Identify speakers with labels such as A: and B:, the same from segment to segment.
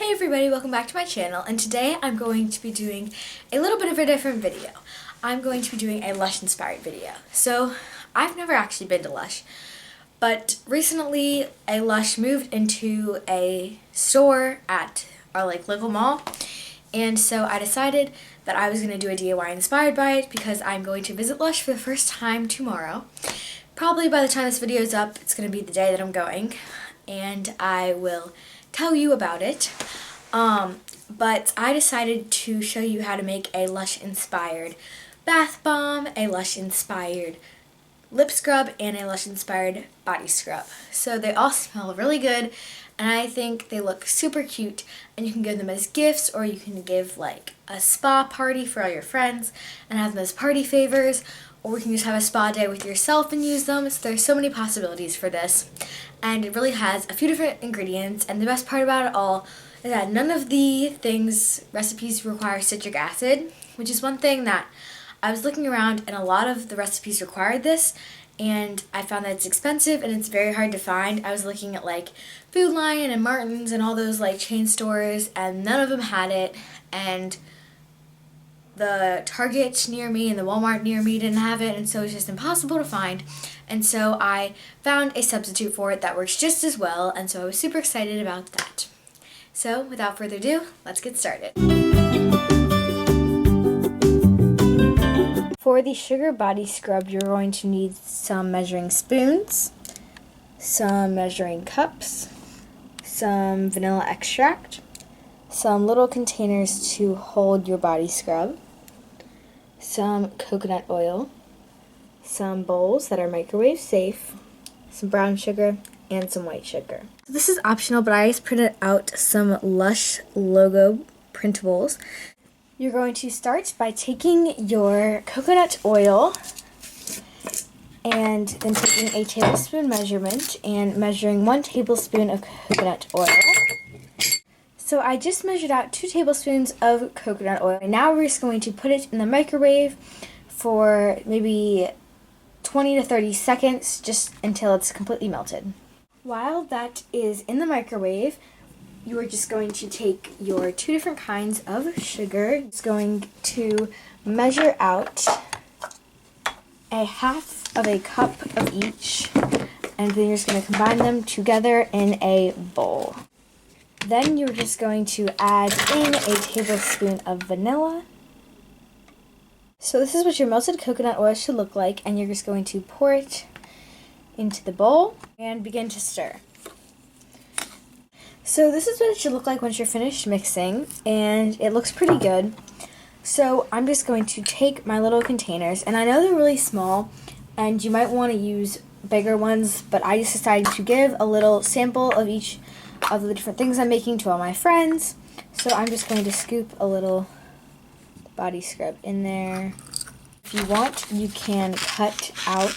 A: Hey everybody, welcome back to my channel, and today I'm going to be doing a little bit of a different video. I'm going to be doing a Lush inspired video. So, I've never actually been to Lush, but recently a Lush moved into a store at our local mall, and so I decided that I was going to do a DIY inspired by it because I'm going to visit Lush for the first time tomorrow. Probably by the time this video is up, it's going to be the day that I'm going, and I will tell you about it. But I decided to show you how to make a Lush inspired bath bomb, a Lush inspired lip scrub, and a Lush inspired body scrub. So they all smell really good, and I think they look super cute, and you can give them as gifts, or you can give like a spa party for all your friends and have them as party favors, or we can just have a spa day with yourself and use them. So there's so many possibilities for this, and it really has a few different ingredients, and the best part about it all is that none of the recipes require citric acid, which is one thing that I was looking around and a lot of the recipes required this, and I found that it's expensive and it's very hard to find. I was looking at like Food Lion and Martin's and all those like chain stores, and none of them had it, and the Target near me and the Walmart near me didn't have it, and so it's just impossible to find. And so I found a substitute for it that works just as well, and so I was super excited about that. So without further ado, let's get started. For the sugar body scrub, you're going to need some measuring spoons, some measuring cups, some vanilla extract, some little containers to hold your body scrub, some coconut oil, some bowls that are microwave safe, some brown sugar, and some white sugar. This is optional, but I just printed out some Lush logo printables. You're going to start by taking your coconut oil and then taking a tablespoon measurement and measuring 1 tablespoon of coconut oil. So I just measured out 2 tablespoons of coconut oil. And now we're just going to put it in the microwave for maybe 20 to 30 seconds, just until it's completely melted. While that is in the microwave, you are just going to take your 2 different kinds of sugar. It's going to measure out a half of a cup of each, and then you're just going to combine them together in a bowl. Then you're just going to add in a tablespoon of vanilla. So this is what your melted coconut oil should look like, and you're just going to pour it into the bowl and begin to stir. So this is what it should look like once you're finished mixing, and it looks pretty good. So I'm just going to take my little containers, and I know they're really small and you might want to use bigger ones, but I just decided to give a little sample of each of the different things I'm making to all my friends. So I'm just going to scoop a little body scrub in there. If you want, you can cut out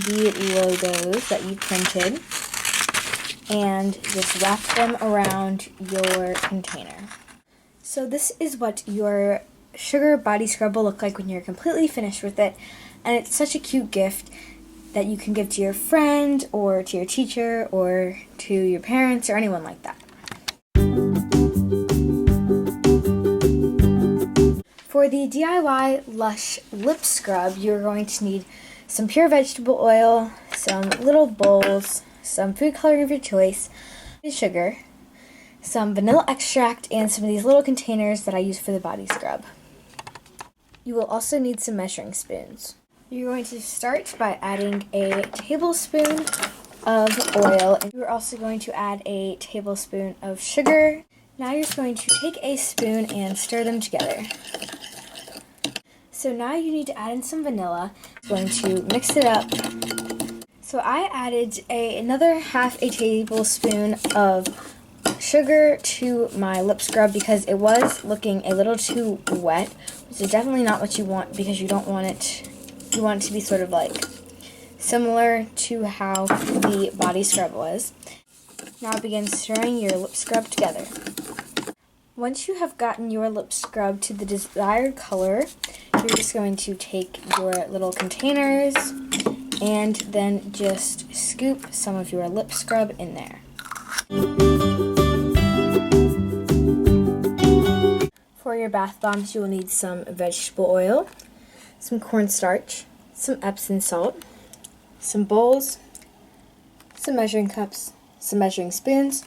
A: the logos that you printed and just wrap them around your container. So this is what your sugar body scrub will look like when you're completely finished with it, and it's such a cute gift that you can give to your friend or to your teacher or to your parents or anyone like that. For the DIY Lush lip scrub, you're going to need some pure vegetable oil, some little bowls, some food coloring of your choice, sugar, some vanilla extract, and some of these little containers that I use for the body scrub. You will also need some measuring spoons. You're going to start by adding a tablespoon of oil, and you're also going to add a tablespoon of sugar. Now you're just going to take a spoon and stir them together. So now you need to add in some vanilla. I'm going to mix it up. So I added another half a tablespoon of sugar to my lip scrub because it was looking a little too wet, which is definitely not what you want because you don't want it, you want it to be sort of like similar to how the body scrub was. Now begin stirring your lip scrub together. Once you have gotten your lip scrub to the desired color, you're just going to take your little containers and then just scoop some of your lip scrub in there. For your bath bombs, you will need some vegetable oil, some cornstarch, some Epsom salt, some bowls, some measuring cups, some measuring spoons,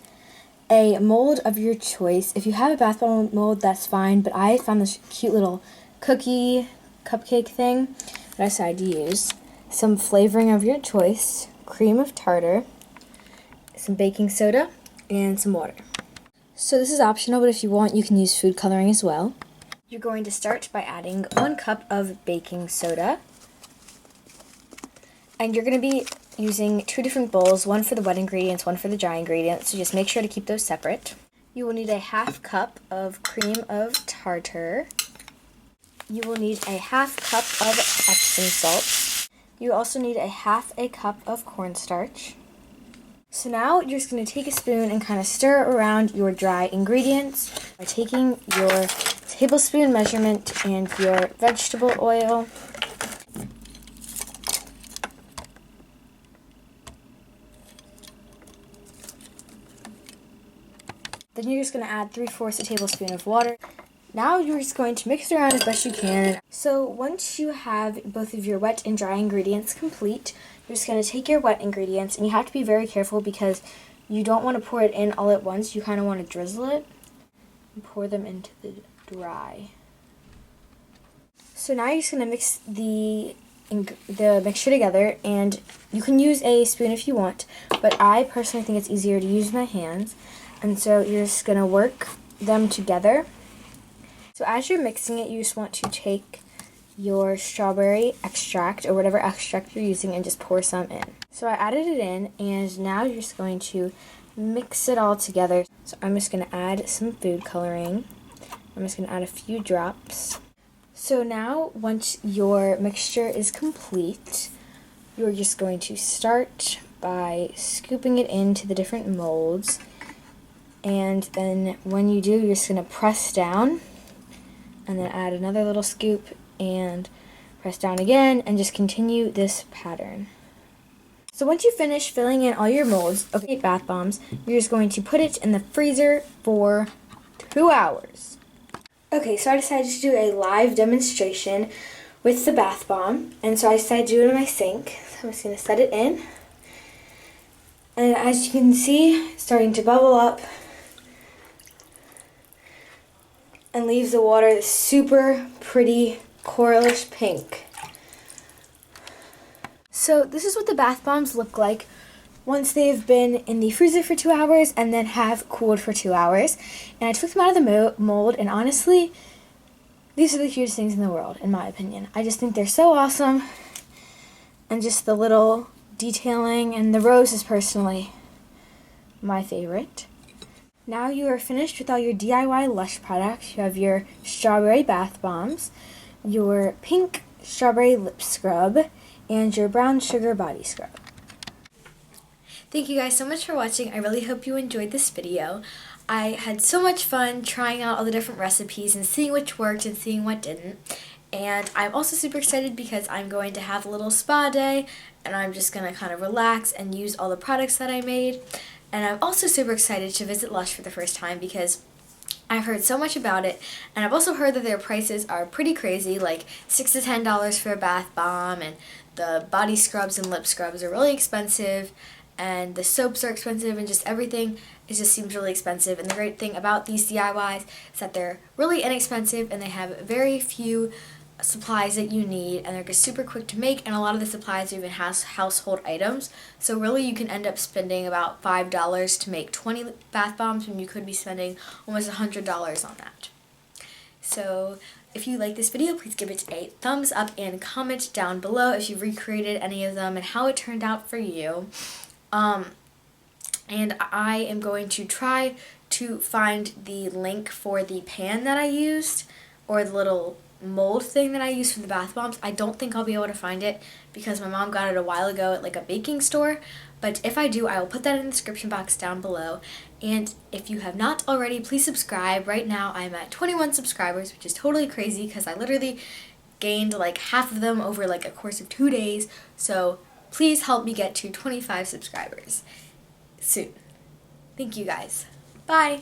A: a mold of your choice. If you have a bath bomb mold, that's fine, but I found this cute little cupcake thing that I decided to use. Some flavoring of your choice, cream of tartar, some baking soda, and some water. So this is optional, but if you want, you can use food coloring as well. You're going to start by adding 1 cup of baking soda. And you're going to be using 2 different bowls, one for the wet ingredients, one for the dry ingredients, so just make sure to keep those separate. You will need a 1/2 cup of cream of tartar. You will need a 1/2 cup of Epsom salt. You also need a 1/2 cup of cornstarch. So now you're just going to take a spoon and kind of stir around your dry ingredients by taking your tablespoon measurement and your vegetable oil. Then you're just going to add 3/4 a tablespoon of water. Now you're just going to mix it around as best you can. So once you have both of your wet and dry ingredients complete, you're just going to take your wet ingredients, and you have to be very careful because you don't want to pour it in all at once. You kind of want to drizzle it and pour them into the dry. So now you're just going to mix the mixture together, and you can use a spoon if you want, but I personally think it's easier to use my hands. And so you're just going to work them together. So as you're mixing it, you just want to take your strawberry extract or whatever extract you're using and just pour some in. So I added it in, and now you're just going to mix it all together. So I'm just going to add some food coloring. I'm just going to add a few drops. So now once your mixture is complete, you're just going to start by scooping it into the different molds. And then when you do, you're just going to press down and then add another little scoop and press down again and just continue this pattern. So once you finish filling in all your molds of 8 bath bombs, you're just going to put it in the freezer for 2 hours. Okay, so I decided to do a live demonstration with the bath bomb, and so I decided to do it in my sink. So I'm just going to set it in. And as you can see, it's starting to bubble up and leaves the water this super pretty coralish pink. So this is what the bath bombs look like once they've been in the freezer for 2 hours and then have cooled for 2 hours. And I took them out of the mold, and honestly, these are the cutest things in the world, in my opinion. I just think they're so awesome, and just the little detailing, and the rose is personally my favorite. Now you are finished with all your DIY Lush products. You have your strawberry bath bombs, your pink strawberry lip scrub, and your brown sugar body scrub. Thank you guys so much for watching. I really hope you enjoyed this video. I had so much fun trying out all the different recipes and seeing which worked and seeing what didn't. And I'm also super excited because I'm going to have a little spa day, and I'm just going to kind of relax and use all the products that I made. And I'm also super excited to visit Lush for the first time because I've heard so much about it, and I've also heard that their prices are pretty crazy, like $6 to $10 for a bath bomb, and the body scrubs and lip scrubs are really expensive, and the soaps are expensive, and just everything just seems really expensive. And the great thing about these DIYs is that they're really inexpensive, and they have very few supplies that you need, and they're just super quick to make, and a lot of the supplies are even household items. So really you can end up spending about $5 to make 20 bath bombs when you could be spending almost $100 on that. So if you like this video, please give it a thumbs up and comment down below if you recreated any of them and how it turned out for you. And I am going to try to find the link for the pan that I used, or the little mold thing that I used for the bath bombs. I don't think I'll be able to find it because my mom got it a while ago at like a baking store, but if I do, I will put that in the description box down below. And if you have not already, please subscribe. Right now I'm at 21 subscribers, which is totally crazy because I literally gained like half of them over like a course of 2 days. So please help me get to 25 subscribers soon. Thank you guys. Bye.